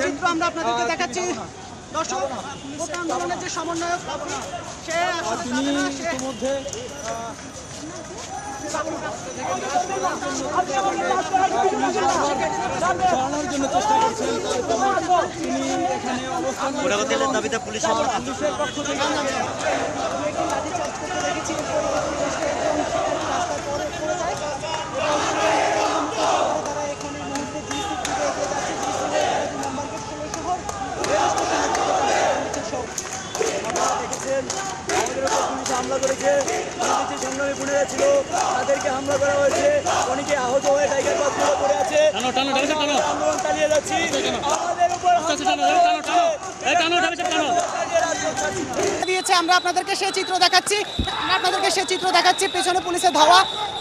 চিত্র আমরা আপনাদেরকে দেখাচ্ছি। দর্শক, কোটা আন্দোলনের যে সমন্বয়ক সে ইতিমধ্যে সরানোর জন্য চেষ্টা করছেন। তিনি এখানে অবস্থান দাবিতে পুলিশের পক্ষ থেকে লাঠিচার্জ করতে দেখেছি। হামলা করেছে, সংগ্রামী বোনেরা ছিল, তাদেরকে হামলা করা হয়েছে, অনেকে আহত হয়ে টাইগার বাস পড়ে আছে। আন্দোলন চালিয়ে যাচ্ছি। আমরা আপনাদেরকে সেই চিত্র দেখাচ্ছি, পেছনে পুলিশের ধাওয়া,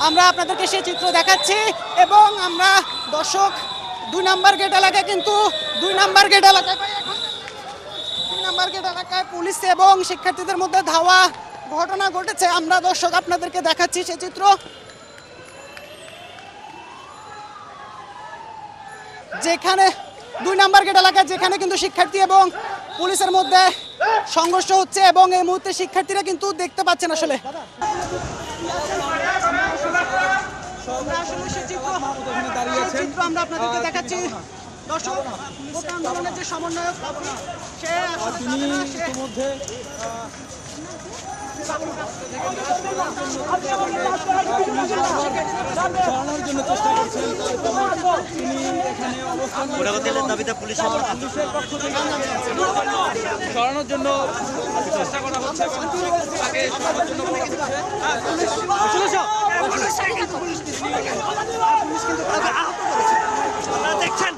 আমরা আপনাদেরকে সেই চিত্র দেখাচ্ছি। এবং আমরা দর্শক 2 নম্বর গেট এলাকায় পুলিশ এবং শিক্ষার্থীদের মধ্যে ধাওয়া ঘটনা ঘটেছে। আমরা দর্শক আপনাদেরকে দেখাচ্ছি সে চিত্র, যেখানে 2 নম্বর গেট এলাকায় যেখানে কিন্তু শিক্ষার্থী এবং পুলিশের মধ্যে সংঘর্ষ হচ্ছে এবং এই মুহূর্তে শিক্ষার্থীরা কিন্তু দেখতে পাচ্ছেন আসলে আমরা আপনাদেরকে দেখাচ্ছি। দর্শক, কোটা আন্দোলনের যে সমন্বয়ক সে ইতিমধ্যে সরানোর জন্য চেষ্টা করছেন। তিনি এখানে অবস্থান দাবিতে পুলিশের পক্ষ থেকে সরানোর জন্য চেষ্টা করা হচ্ছে। দেখছেন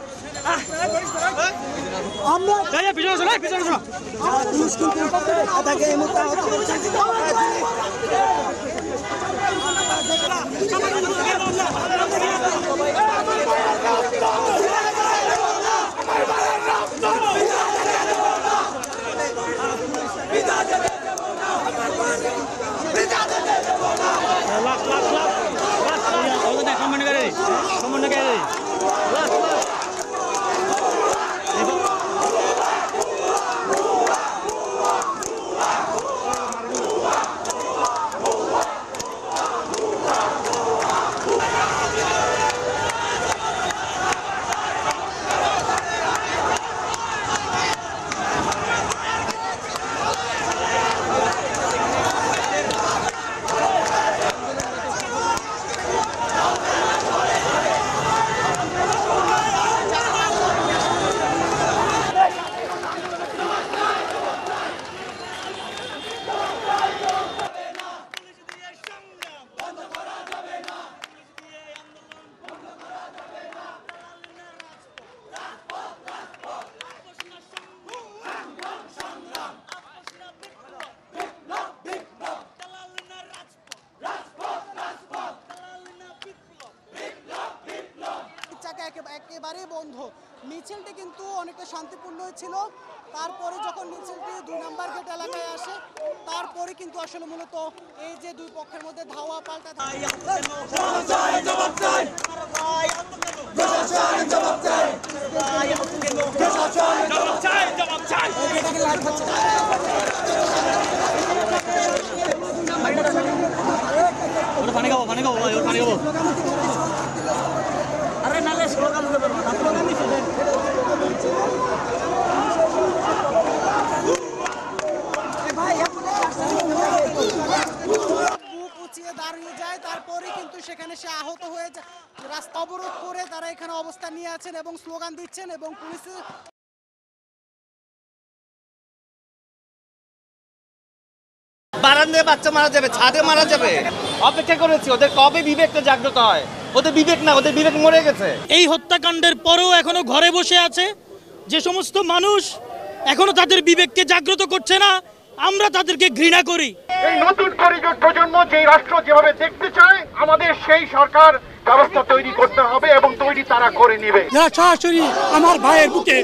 একেবারে বন্ধ। মিছিলটি কিন্তু অনেকটা শান্তিপূর্ণ ছিল। তারপরে যখন মিছিলটি 2 নম্বর গেট এলাকায় আসে, তারপরে কিন্তু আসলে মূলত এই যে 2 পক্ষের মধ্যে ধাওয়া পাল্টা দাঁড়িয়ে যায়। তারপরে কিন্তু সেখানে সে আহত হয়ে যায়। রাস্তা অবরোধ করে তারা এখানে অবস্থান নিয়ে আছেন এবং স্লোগান দিচ্ছেন এবং পুলিশের বারান্দায় বাচ্চা মারা যাবে, ছাদে মারা যাবে। অপেক্ষা করেছি, ওদের কবে বিবেকটা জাগ্রত হয়? ওদের বিবেক না, ওদের বিবেক মরে গেছে। এই হত্যাকাণ্ডের পরেও এখনো ঘরে বসে আছে যে সমস্ত মানুষ, এখনো তাদের বিবেককে জাগ্রত করছে না। আমরা তাদেরকে ঘৃণা করি। এই নতুন প্রজন্ম যে রাষ্ট্র যেভাবে দেখতে চায়, আমাদের সেই সরকার ব্যবস্থা তৈরি করতে হবে এবং তৈরি তারা করে নেবে। যারা সরাসরি আমার ভাইয়ের বুকে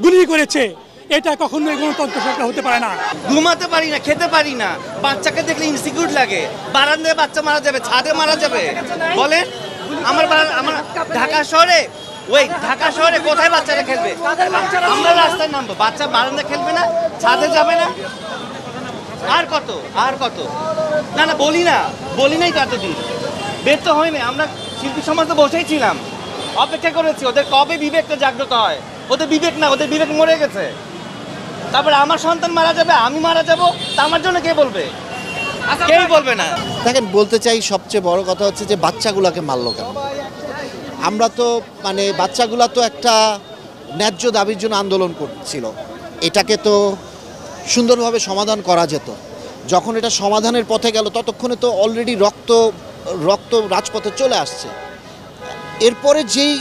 গুলি করেছে, এটা কখনোই গণতন্ত্র সরকার হতে পারে না। ঘুমাতে পারি না, খেতে পারি না, বাচ্চাকে দেখলে ইনসিকিউর লাগে। বারান্দায় বাচ্চা মারা যাবে, ছাদে মারা যাবে। বলেন, আমার ঢাকা শহরে ওই ঢাকা শহরে কোথায় বাচ্চারা খেলবে? আমরা রাস্তায় নামবো, বাচ্চা বারান্দা খেলবে না, ছাদে যাবে না। আর কত আর কত? না না, বলি নাই তো এতদিন, বের তো হয়নি। আমরা শিল্পী সমাজ তো বসেই ছিলাম, অপেক্ষা করেছি ওদের কবে বিবেকটা জাগ্রত হয়। ওদের বিবেক না, ওদের বিবেক মরে গেছে। তারপরে আমার সন্তান মারা যাবে, আমি মারা যাব, তা আমার জন্য কে বলবে? কেউ বলবে না। দেখেন, বলতে চাই সবচেয়ে বড় কথা হচ্ছে যে বাচ্চাগুলোকে মারলো কেন? আমরা তো মানে বাচ্চাগুলা তো একটা ন্যায্য দাবির জন্য আন্দোলন করছিল, এটাকে তো সুন্দরভাবে সমাধান করা যেত। যখন এটা সমাধানের পথে গেল ততক্ষণে তো অলরেডি রক্ত রাজপথে চলে আসছে। এরপরে যেই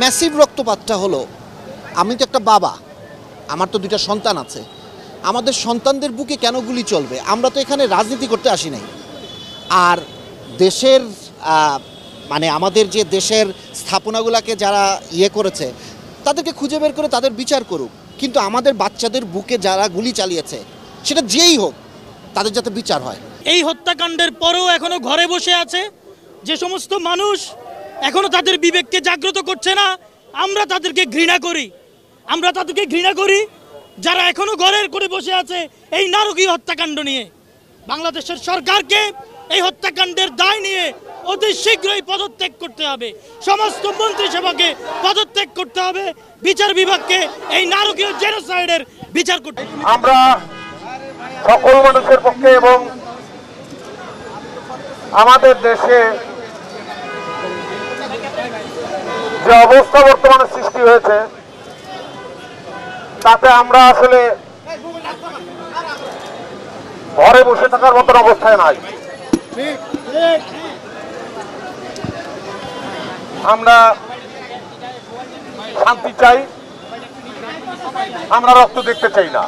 ম্যাসিভ রক্তপাতটা হলো, আমি তো একটা বাবা, আমার তো 2টা সন্তান আছে, আমাদের সন্তানদের বুকে কেন গুলি চলবে? আমরা তো এখানে রাজনীতি করতে আসি নাই। আর দেশের মানে আমাদের যে দেশের স্থাপনাগুলোকে যারা করেছে তাদেরকে খুঁজে বের করে তাদের বিচার করুক, কিন্তু আমাদের বাচ্চাদের বুকে যারা গুলি চালিয়েছে সেটা যেই হোক, তাদের যাতে বিচার হয়। এই হত্যাকাণ্ডের পরেও এখনো ঘরে বসে আছে যে সমস্ত মানুষ এখনো তাদের বিবেককে জাগ্রত করছে না, আমরা তাদেরকে ঘৃণা করি। যারা এখনো ঘরের করে বসে আছে এই নারকীয় হত্যাকাণ্ড নিয়ে, বাংলাদেশের সরকারকে এই হত্যাকাণ্ডের দায় নিয়ে অতি শীঘ্রই পদত্যাগ করতে হবে, সমস্ত মন্ত্রিসভাকে পদত্যাগ করতে হবে, বিচার বিভাগকে এই নারকীয় জেনোসাইডের বিচার করতে হবে। আমরা সকল মানুষের পক্ষে এবং আমাদের দেশে যে অবস্থা বর্তমানে সৃষ্টি হয়েছে তাতে আমরা আসলে ঘরে বসে থাকার মতন অবস্থায় নাই। আমরা শান্তি চাই, আমরা রক্ত দেখতে চাই না।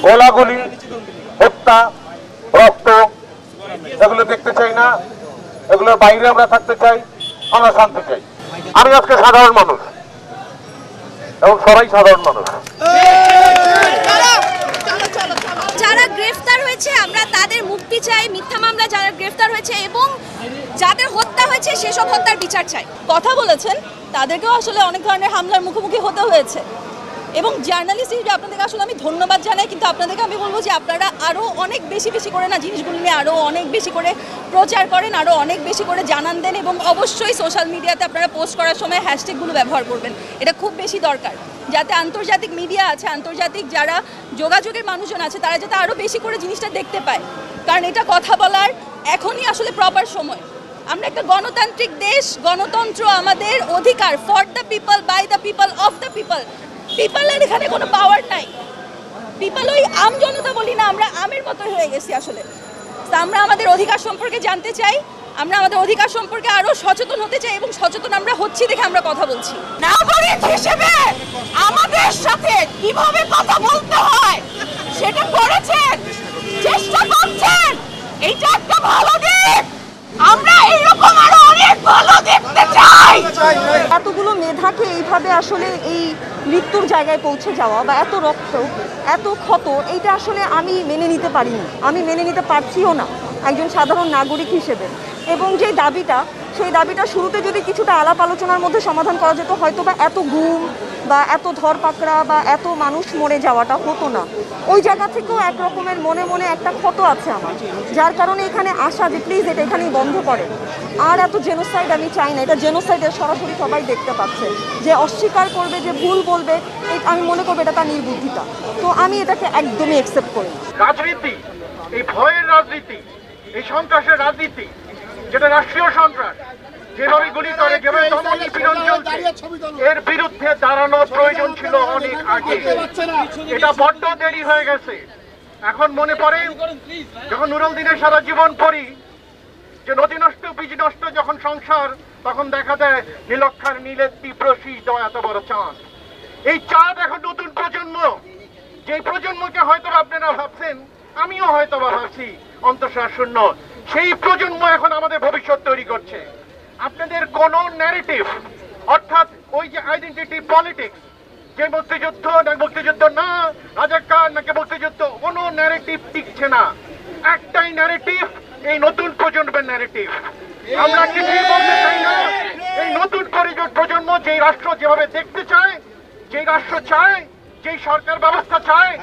গোলাগুলি, হত্যা, রক্ত এগুলো দেখতে চাই না, এগুলোর বাইরে আমরা থাকতে চাই, আমরা শান্তি চাই। আমি আজকে সাধারণ মানুষ এবং সবাই সাধারণ মানুষ। যারা গ্রেফতার হয়েছে আমরা তাদের মুক্তি চাই, মিথ্যা মামলা যারা গ্রেফতার হয়েছে এবং যাদের হত্যা হয়েছে সেসব হত্যার বিচার চাই। কথা বলেছেন, তাদেরকেও আসলে অনেক ধরনের হামলার মুখোমুখি হতে হয়েছে এবং জার্নালিস্ট হিসেবে আপনাদেরকে আসলে আমি ধন্যবাদ জানাই, কিন্তু আপনাদেরকে আমি বলবো যে আপনারা আরও অনেক বেশি করে না জিনিসগুলো নিয়ে আরও অনেক বেশি করে প্রচার করেন, আরও অনেক বেশি করে জানান দেন এবং অবশ্যই সোশ্যাল মিডিয়াতে আপনারা পোস্ট করার সময় হ্যাশট্যাগুলো ব্যবহার করবেন। এটা খুব বেশি দরকার, যাতে আন্তর্জাতিক মিডিয়া আছে, আন্তর্জাতিক যারা যোগাযোগের মানুষজন আছে তারা যাতে আরও বেশি করে জিনিসটা দেখতে পায়, কারণ এটা কথা বলার এখনই আসলে প্রপার সময়। আমরা একটা গণতান্ত্রিক দেশ, গণতন্ত্র আমাদের অধিকার, for the people, by the people, of the people. পিপলের এখানে কোনো পাওয়ার নাই, পিপল ওই আম জনতা বলি না, আমরা আমের মতো হয়ে গেছি আসলে। আমরা আমাদের অধিকার সম্পর্কে জানতে চাই, আমরা আমাদের অধিকার সম্পর্কে আরো সচেতন হতে চাই এবং সচেতন আমরা হচ্ছি দেখে আমরা কথা বলছি। নাগরিক হিসেবে আমাদের সাথে কিভাবে কথা বলতে হয় সেটা করেছেন, চেষ্টা করছেন, এইটা একটা ভালো দিক। আমরা এইরকম আরো অনেক ভালো দেখতে চাই। এতগুলো মেধাকে এইভাবে আসলে এই মৃত্যুর জায়গায় পৌঁছে যাওয়া বা এত রক্ত, এত ক্ষত, এইটা আসলে আমি মেনে নিতে পারিনি, আমি মেনে নিতে পারছিও না একজন সাধারণ নাগরিক হিসেবে। এবং যে দাবিটা, সেই দাবিটা শুরুতে যদি কিছুটা আলাপ আলোচনার মধ্যে সমাধান করা যেত, হয়তো বা এত গুম বা এত ধরপাকড়া বা এত মানুষ মরে যাওয়াটা হতো না। ওই জায়গা থেকেও এক রকমের মনে মনে একটা ক্ষত আছে আমার, যার কারণে এখানে আসা যে প্লিজ এটা এখানেই বন্ধ করে। আর এত জেনোসাইড আমি চাই না, এটা জেনোসাইডের সরাসরি সবাই দেখতে পাচ্ছে। যে অস্বীকার করবে, যে ভুল বলবে, আমি মনে করবো এটা তার নির্বুদ্ধিতা। তো আমি এটাকে একদমই অ্যাকসেপ্ট করি। রাজনীতি, এই ভয়ের রাজনীতি, এই সন্ত্রাসের রাজনীতি, যেটা রাষ্ট্রীয় সন্ত্রাস, যেভাবে গুলি করে, যেভাবে দমন-নিপীড়ন চলছে, এর বিরুদ্ধে দাঁড়ানোর প্রয়োজন ছিল অনেক আগে। এটা বড্ড দেরি হয়ে গেছে। এখন মনে পড়ে যখন নুরুল দিনের সারা জীবন পড়ি যে নদী নষ্ট, বীজ নষ্ট যখন সংসার, তখন দেখা যায় নীলক্ষার নীলের তীব্র শীষ দেওয়া এত বড় চাঁদ। এই চাঁদ এখন নতুন প্রজন্ম, যে প্রজন্মকে হয়তো আপনারা ভাবছেন, আমিও হয়তো ভাবছি অন্তঃসার শূন্য, সেই প্রজন্ম এখন আমাদের ভবিষ্যৎ তৈরি করছে। আপনাদের কোন ন্যারেটিভ, অর্থাৎ ওই যে আইডেন্টিটি পলিটিক্স, যে মুক্তিযুদ্ধ না মুক্তিযুদ্ধ না, রাজাকার নাকি মুক্তিযুদ্ধ, কোনো ন্যারেটিভ টিকছে না। একটাই ন্যারেটিভ, এই নতুন প্রজন্মের ন্যারেটিভ। আমরা কিছুই বলতে চাই না, এই নতুন প্রজন্ম যেই রাষ্ট্র যেভাবে দেখতে চায়, যেই রাষ্ট্র চায়, যেই সরকার ব্যবস্থা চায়,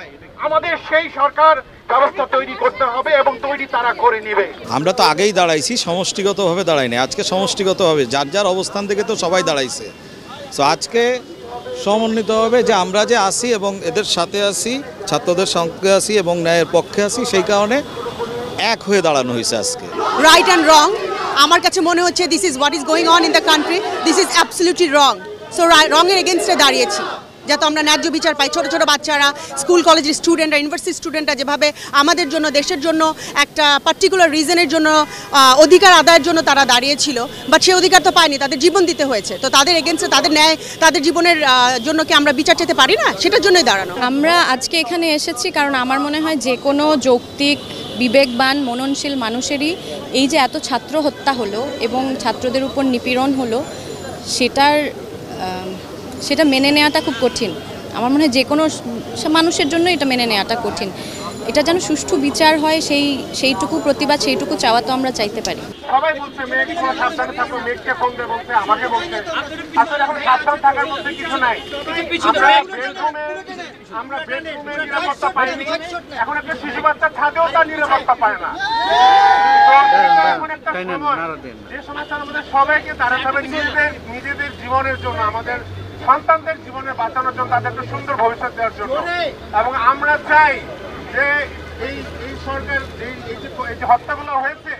আমাদের সেই সরকার ব্যবস্থা তৈরি করতে হবে এবং তৈরি তারা করে নেবে। আমরা তো আগেই দাঁড়াইছি, সমষ্টিগতভাবে দাঁড়াইনি, আজকে সমষ্টিগতভাবে যার যার অবস্থান থেকে তো সবাই দাঁড়াইছে। সো আজকে সমন্বিতভাবে যে আমরা যে আসি এবং এদের সাথে আসি, ছাত্রদের সঙ্গে আসি এবং ন্যায়ের পক্ষে আসি, সেই কারণে এক হয়ে দাঁড়ানো হয়েছে আজকে। রাইট অ্যান্ড রং, আমার কাছে মনে হচ্ছে this is what is going on in the country, this is absolutely wrong. So রঙের এগেনস্টে দাঁড়িয়েছি, যাতে আমরা ন্যায্য বিচার পাই। ছোট ছোট বাচ্চারা, স্কুল কলেজের স্টুডেন্টরা, ইউনিভার্সিটি স্টুডেন্টরা যেভাবে আমাদের জন্য, দেশের জন্য একটা পার্টিকুলার রিজনের জন্য, অধিকার আদায়ের জন্য তারা দাঁড়িয়েছিল, বাট সে অধিকার তো পায়নি, তাদের জীবন দিতে হয়েছে। তো তাদের এগেনস্টে, তাদের ন্যায়, তাদের জীবনের জন্য কি আমরা বিচার চেতে পারি না? সেটার জন্যই দাঁড়ানো। আমরা আজকে এখানে এসেছি কারণ আমার মনে হয় যে কোনো যৌক্তিক, বিবেকবান, মননশীল মানুষেরই এই যে এত ছাত্র হত্যা হলো এবং ছাত্রদের উপর নিপীড়ন হলো, সেটা মেনে নেওয়াটা খুব কঠিন। আমার মনে হয় যে কোনো মানুষের জন্য এটা মেনে নেওয়াটা কঠিন। এটা যেন সুষ্ঠু বিচার হয়, সেইটুকু প্রতিবাদ, সেইটুকু চাওয়া তো আমরা চাইতে পারি। সবাই বলছে মেয়েকে কোনো সাবধানে থাকো, মেয়েকে ফোন দিয়ে বলছে, আমাকে বলছে। আসলে এখন সাবধান থাকার মধ্যে কিছু নাই। আমরা বেডরুমে নিরাপত্তা পাইনি, এখন একটা শিশু বাচ্চা ছাদেও তার নিরাপত্তা পায় না। এমন একটা সময়, যে সময় আমাদের সবাইকে দাঁড়াতে হবে নিজেদের জীবনের জন্য, আমাদের সন্তানদের জীবনে বাঁচানোর জন্য, তাদের একটা সুন্দর ভবিষ্যৎ দেওয়ার জন্য। এবং আমরা চাই যে এই সরকার এই যে হত্যাগুলো হয়েছে,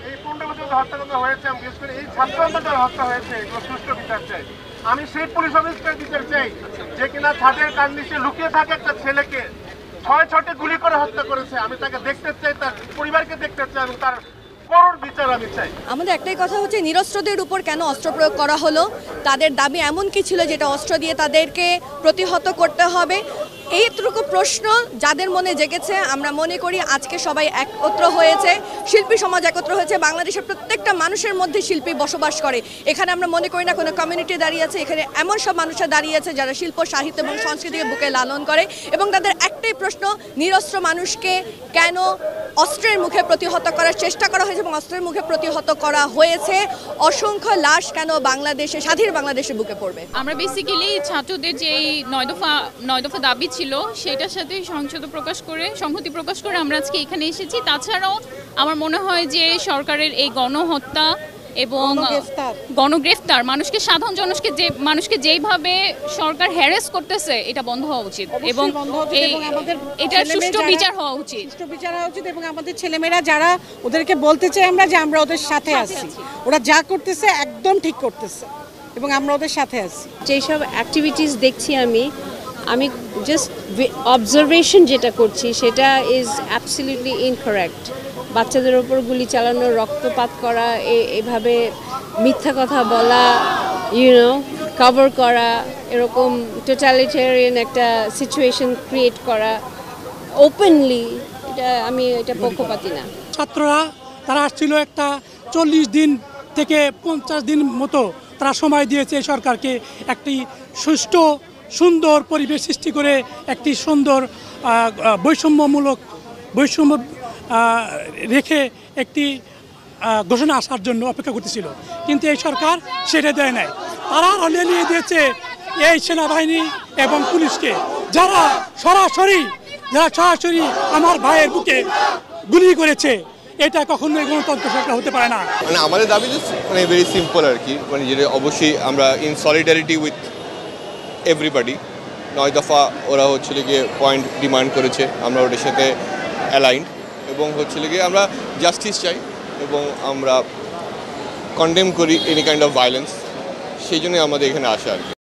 এই 15 বছর হত্যাগুলো হয়েছে, আমি বিশেষ করে এই ছাত্র আন্দোলন হত্যা হয়েছে, এগুলো সুষ্ঠু বিচার চাই। আমি সেই পুলিশ অফিসার বিচার চাই যে কিনা ছাদের কান্দিসে লুকিয়ে থাকে একটা ছেলেকে 6-6টে গুলি করে হত্যা করেছে। আমি তাকে দেখতে চাই, তার পরিবারকে দেখতে চাই এবং তার করুণ বিচার আমি চাই। আমাদের একটাই কথা হচ্ছে, নিরস্ত্রদের উপর কেন অস্ত্র প্রয়োগ করা হলো? তাদের দাবি এমন কি ছিল যেটা অস্ত্র দিয়ে তাদেরকে প্রতিহত করতে হবে? এইটুকু প্রশ্ন যাদের মনে জেগেছে, আমরা মনে করি আজকে সবাই একত্র হয়েছে, শিল্পী সমাজ একত্র হয়েছে। বাংলাদেশের প্রত্যেকটা মানুষের মধ্যে শিল্পী বসবাস করে। এখানে আমরা মনে করি না কোনো কমিউনিটি দাঁড়িয়ে আছে, এখানে এমন সব মানুষরা দাঁড়িয়ে আছে যারা শিল্প, সাহিত্য এবং সংস্কৃতিকে বুকে লালন করে এবং তাদের একটাই প্রশ্ন, নিরস্ত্র মানুষকে কেন অস্ত্রের মুখে প্রতিহত করার চেষ্টা করা হয়েছে এবং অস্ত্রের মুখে প্রতিহত করা হয়েছে? অসংখ্য লাশ কেন বাংলাদেশে, স্বাধীন বাংলাদেশে বুকে পড়বে? আমরা বেসিক্যালি ছাত্রদের যে 9 দফা দাবি ছিল সেটার সাথে সংহতি প্রকাশ করে আমরা আজকে এখানে এসেছি। তাছাড়াও আমার মনে হয় যে সরকারের এই গণহত্যা এবং গণগ্রেফতার, মানুষকে যেইভাবে সরকার হ্যারাস করতেছে, এটা বন্ধ হওয়া উচিত এবং এটা সুষ্ঠু বিচার হওয়া উচিত। এবং আমাদের ছেলেমেয়েরা যারা, ওদেরকে বলতে চাই আমরা যে আমরা ওদের সাথে আছি, ওরা যা করতেছে একদম ঠিক করতেছে এবং আমরা ওদের সাথে আছি। যেসব অ্যাক্টিভিটিস দেখছি আমি জাস্ট অবজারভেশন যেটা করছি সেটা ইজ অ্যাবসলিউটলি ইনকারেক্ট। বাচ্চাদের ওপর গুলি চালানো, রক্তপাত করা, এভাবে মিথ্যা কথা বলা, কভার করা, এরকম টোটালিটেরিয়ান একটা সিচুয়েশন ক্রিয়েট করা ওপেনলি, এটা পক্ষপাতী না। ছাত্ররা তারা আসছিল একটা 40 দিন থেকে 50 দিন মতো তারা সময় দিয়েছে সরকারকে একটি সুষ্ঠু সুন্দর পরিবেশ সৃষ্টি করে একটি সুন্দর বৈষম্য রেখে একটি ঘোষণা আসার জন্য অপেক্ষা করতেছিল, কিন্তু এই সরকার সেটা দেয় নাই। তারা নিয়ে দিয়েছে এই সেনাবাহিনী এবং পুলিশকে, যারা সরাসরি আমার ভাইয়ের বুকে গুলি করেছে। এটা কখনোই গণতন্ত্র সরকার হতে পারে না। মানে আমাদের দাবি ভেরি সিম্পল আর কি, মানে যেটা অবশ্যই আমরা ইন সলিডারিটি উইথ এভরিবডি। 9 দফা ওরা গিয়ে পয়েন্ট ডিমান্ড করেছে, আমরা ওদের সাথে অ্যালাইন্ড এবং গিয়ে আমরা জাস্টিস চাই এবং আমরা কন্ডেম করি এনি কাইন্ড অফ ভায়োলেন্স। সেই জন্যই আমাদের এখানে আসা আর কি।